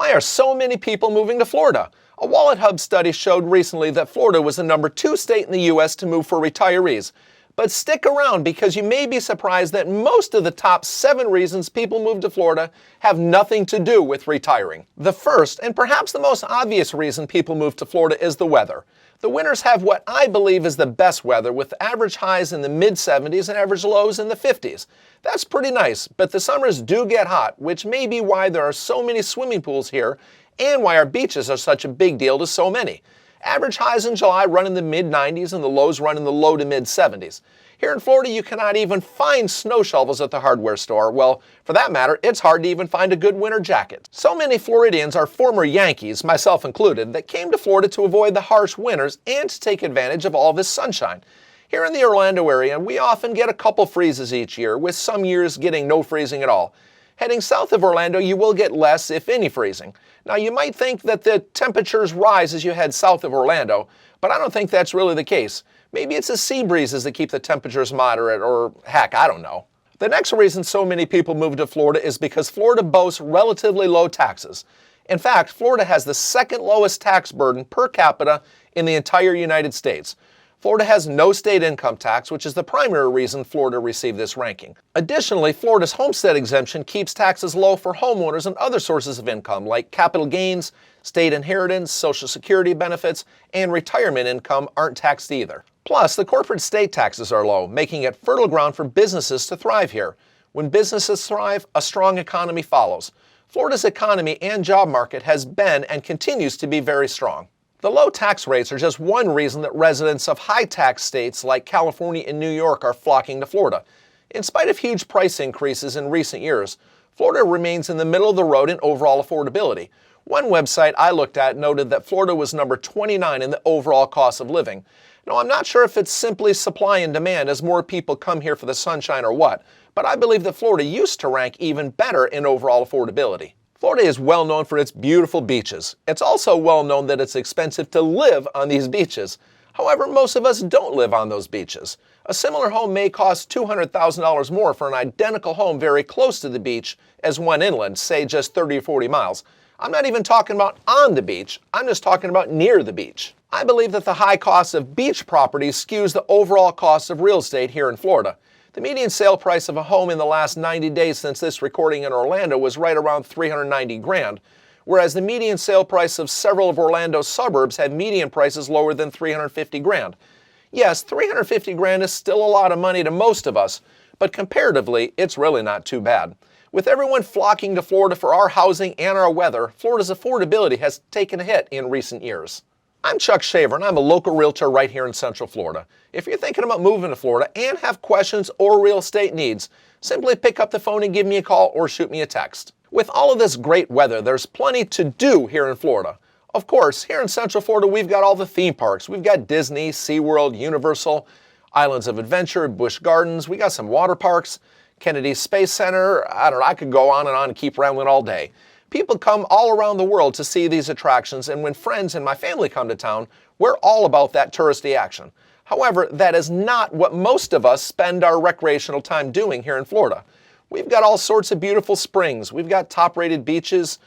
Why are so many people moving to Florida? A wallethub study showed recently that Florida was the #2 state in the U.S. to move for retirees. But stick around because you may be surprised that most of the top 7 reasons people move to Florida have nothing to do with retiring. The first, and perhaps the most obvious reason people move to Florida is the weather. The winters have what I believe is the best weather, with average highs in the mid-70s and average lows in the 50s. That's pretty nice, but the summers do get hot, which may be why there are so many swimming pools here and why our beaches are such a big deal to so many. Average highs in July run in the mid-90s and the lows run in the low to mid-70s. Here in Florida, you cannot even find snow shovels at the hardware store. Well, for that matter, it's hard to even find a good winter jacket. So many Floridians are former Yankees, myself included, that came to Florida to avoid the harsh winters and to take advantage of all this sunshine. Here in the Orlando area, we often get a couple freezes each year, with some years getting no freezing at all. Heading south of Orlando, you will get less, if any, freezing. Now, you might think that the temperatures rise as you head south of Orlando, but I don't think that's really the case. Maybe it's the sea breezes that keep the temperatures moderate, or heck, I don't know. The next reason so many people move to Florida is because Florida boasts relatively low taxes. In fact, Florida has the second lowest tax burden per capita in the entire United States. Florida has no state income tax, which is the primary reason Florida received this ranking. Additionally, Florida's homestead exemption keeps taxes low for homeowners and other sources of income like capital gains, state inheritance, Social Security benefits, and retirement income aren't taxed either. Plus, the corporate state taxes are low, making it fertile ground for businesses to thrive here. When businesses thrive, a strong economy follows. Florida's economy and job market has been and continues to be very strong. The low tax rates are just one reason that residents of high-tax states like California and New York are flocking to Florida. In spite of huge price increases in recent years, Florida remains in the middle of the road in overall affordability. One website I looked at noted that Florida was number 29 in the overall cost of living. Now, I'm not sure if it's simply supply and demand as more people come here for the sunshine or what, but I believe that Florida used to rank even better in overall affordability. Florida is well known for its beautiful beaches. It's also well known that it's expensive to live on these beaches. However, most of us don't live on those beaches. A similar home may cost $200,000 more for an identical home very close to the beach as one inland, say just 30 or 40 miles. I'm not even talking about on the beach, I'm just talking about near the beach. I believe that the high cost of beach properties skews the overall cost of real estate here in Florida. The median sale price of a home in the last 90 days since this recording in Orlando was right around $390 grand, whereas the median sale price of several of Orlando's suburbs had median prices lower than $350 grand. Yes, $350 grand is still a lot of money to most of us, but comparatively, it's really not too bad. With everyone flocking to Florida for our housing and our weather, Florida's affordability has taken a hit in recent years. I'm Chuck Shaver, and I'm a local realtor right here in Central Florida. If you're thinking about moving to Florida and have questions or real estate needs, simply pick up the phone and give me a call or shoot me a text. With all of this great weather, there's plenty to do here in Florida. Of course, here in Central Florida, we've got all the theme parks. We've got Disney, SeaWorld, Universal, Islands of Adventure, Busch Gardens. We got some water parks, Kennedy Space Center. I don't know, I could go on and keep rambling all day. People come all around the world to see these attractions, and when friends and my family come to town, we're all about that touristy action. However, that is not what most of us spend our recreational time doing here in Florida. We've got all sorts of beautiful springs. We've got top-rated beaches,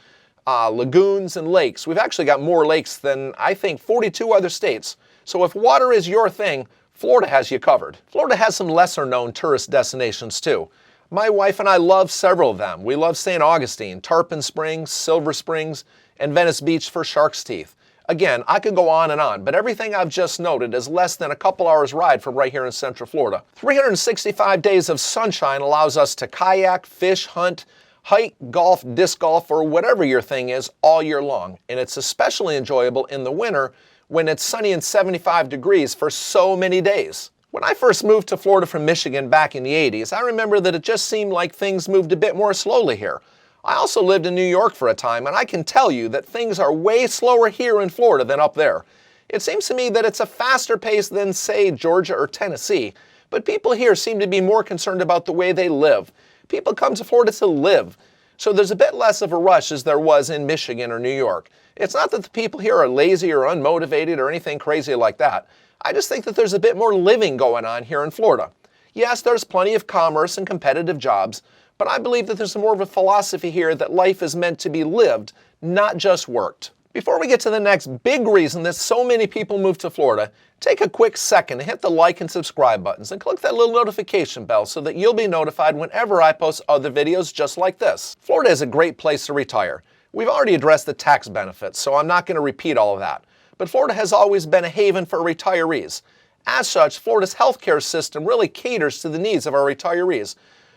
lagoons, and lakes. We've actually got more lakes than, I think, 42 other states. So if water is your thing, Florida has you covered. Florida has some lesser-known tourist destinations, too. My wife and I love several of them. We love St. Augustine, Tarpon Springs, Silver Springs, and Venice Beach for Shark's Teeth. Again, I could go on, but everything I've just noted is less than a couple hours ride from right here in Central Florida. 365 days of sunshine allows us to kayak, fish, hunt, hike, golf, disc golf, or whatever your thing is all year long. And it's especially enjoyable in the winter when it's sunny and 75 degrees for so many days. When I first moved to Florida from Michigan back in the 80s, I remember that it just seemed like things moved a bit more slowly here. I also lived in New York for a time, and I can tell you that things are way slower here in Florida than up there. It seems to me that it's a faster pace than, say, Georgia or Tennessee, but people here seem to be more concerned about the way they live. People come to Florida to live, so there's a bit less of a rush as there was in Michigan or New York. It's not that the people here are lazy or unmotivated or anything crazy like that. I just think that there's a bit more living going on here in Florida. Yes, there's plenty of commerce and competitive jobs, But I believe that there's more of a philosophy here that life is meant to be lived, not just worked. Before we get to the next big reason that so many people move to Florida, take a quick second to hit the like and subscribe buttons and click that little notification bell so that you'll be notified whenever I post other videos just like this. Florida is a great place to retire. We've already addressed the tax benefits, so I'm not going to repeat all of that. But Florida has always been a haven for retirees. As such, Florida's healthcare system really caters to the needs of our retirees.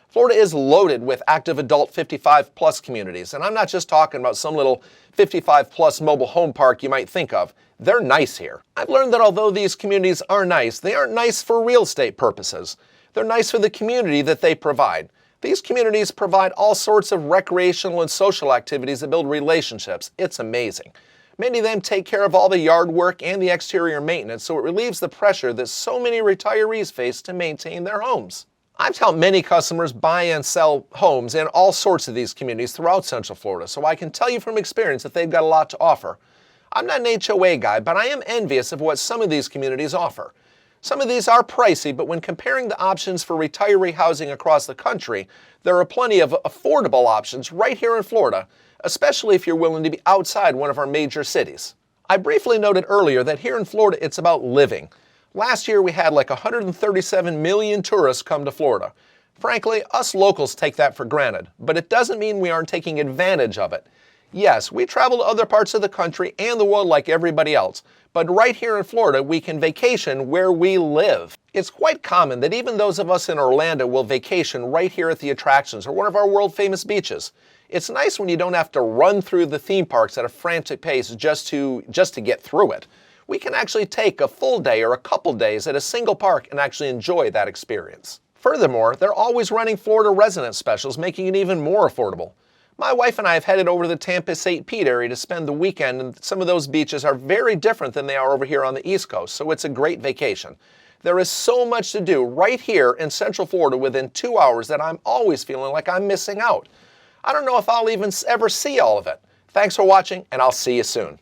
Florida is loaded with active adult 55-plus communities, and I'm not just talking about some little 55-plus mobile home park you might think of. They're nice here. I've learned that although these communities are nice, they aren't nice for real estate purposes. They're nice for the community that they provide. These communities provide all sorts of recreational and social activities that build relationships. It's amazing. Many of them take care of all the yard work and the exterior maintenance, so it relieves the pressure that so many retirees face to maintain their homes. I've helped many customers buy and sell homes in all sorts of these communities throughout Central Florida, so I can tell you from experience that they've got a lot to offer. I'm not an HOA guy, but I am envious of what some of these communities offer. Some of these are pricey, but when comparing the options for retiree housing across the country, there are plenty of affordable options right here in Florida, especially if you're willing to be outside one of our major cities. I briefly noted earlier that here in Florida it's about living. Last year we had like 137 million tourists come to Florida. Frankly, us locals take that for granted, but it doesn't mean we aren't taking advantage of it. Yes, we travel to other parts of the country and the world like everybody else, but right here in Florida we can vacation where we live. It's quite common that even those of us in Orlando will vacation right here at the attractions or one of our world-famous beaches. It's nice when you don't have to run through the theme parks at a frantic pace just to get through it. We can actually take a full day or a couple days at a single park and actually enjoy that experience. Furthermore, they're always running Florida resident specials, making it even more affordable. My wife and I have headed over to the Tampa-St. Pete area to spend the weekend, and some of those beaches are very different than they are over here on the East Coast, so it's a great vacation. There is so much to do right here in Central Florida within 2 hours that I'm always feeling like I'm missing out. I don't know if I'll even ever see all of it. Thanks for watching, and I'll see you soon.